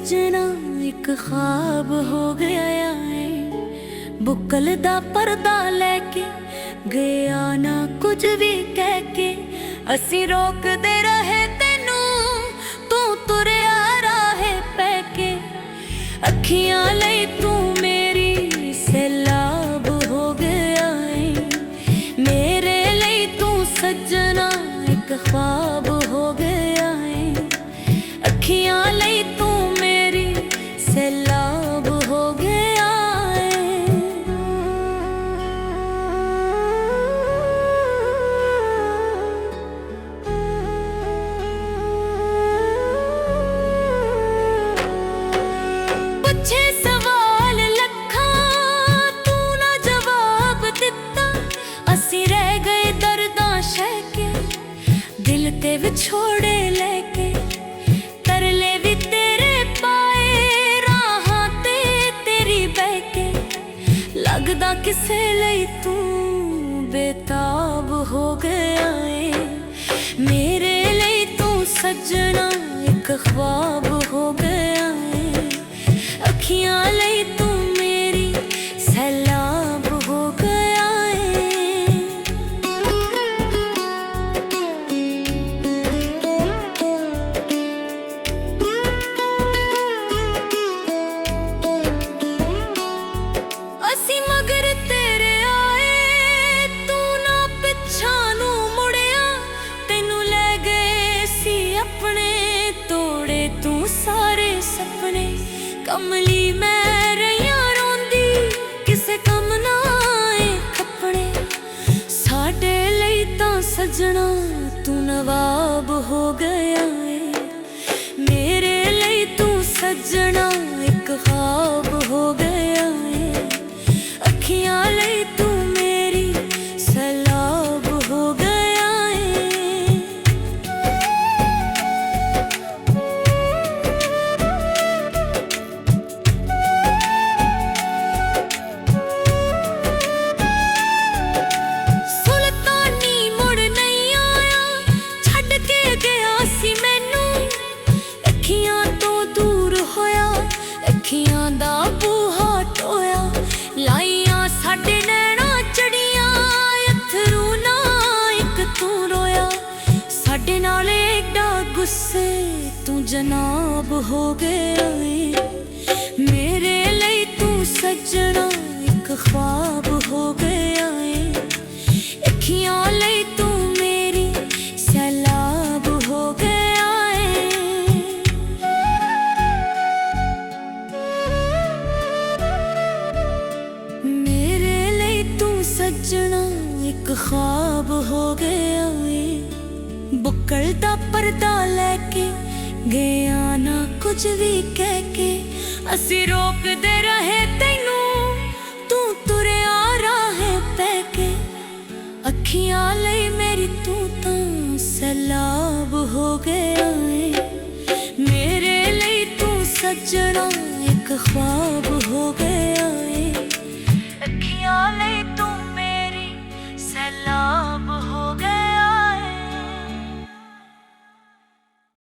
सजना एक ख्वाब हो गया है। बुकल दा पर्दा लेके गया ना कुछ भी कह के, असी रोकदे रहे तेनू तू तुरया राहे पै के। अखियां लई तू मेरी सैलाब हो गया है, मेरे लई तू सजना एक ख्वाब हो गया है। अखियां लई तू मेरी सैलाब हो गया है। पूछे सवाल लखा तू ना जवाब दिता, असी रह गए दर्दां शह के दिल ते विछोड़े लेके। तरले भी तेरे पाए राहां ते तेरी बह के, लगदा किसे लई तू बेताब हो गया है। मेरे लई तू सजना एक ख्वाब हो गया है। अखियां लई तू मेरी सैलाब हो गया है। असी मगर तेरे आए तू ना पिछा नू मुड़िया, तेनू ले गए सी अपने तोड़े तू सारे सपने। कमली मैं रहिया रोंदी किसे कम ना आए खपने, साडे लई तां सजना तू नवाब हो गया है। मेरे लई तू सजना एक ख्वाब हो गया है। अखियां लई तू मेरी सैलाब हो गया है। सुल्तानी मुड़ नहीं आया, छड्ड के गया सी मैनू। अखियां तो दूर होया, अखियां दा बूहा टोया। लाइयां साडे नैना चढ़ियां अथरू ना एक तू रोया। साडे नाल एडा गुस्से तू जनाब हो गया है। मेरे लई तू सजना एक ख्वाब हो गया है। अखियां लई तू मेरी सैलाब हो गया है। मेरे लई तू सजना एक ख्वाब हो गया है। बुकल दा पर्दा लेके गया ना कुछ भी कह के, असी रोकदे रहे तेनू तू तुरया राहे पै के। अखियां लई मेरी तू तां सैलाब हो गया है। मेरे लई तू सजना एक ख्वाब हो गया।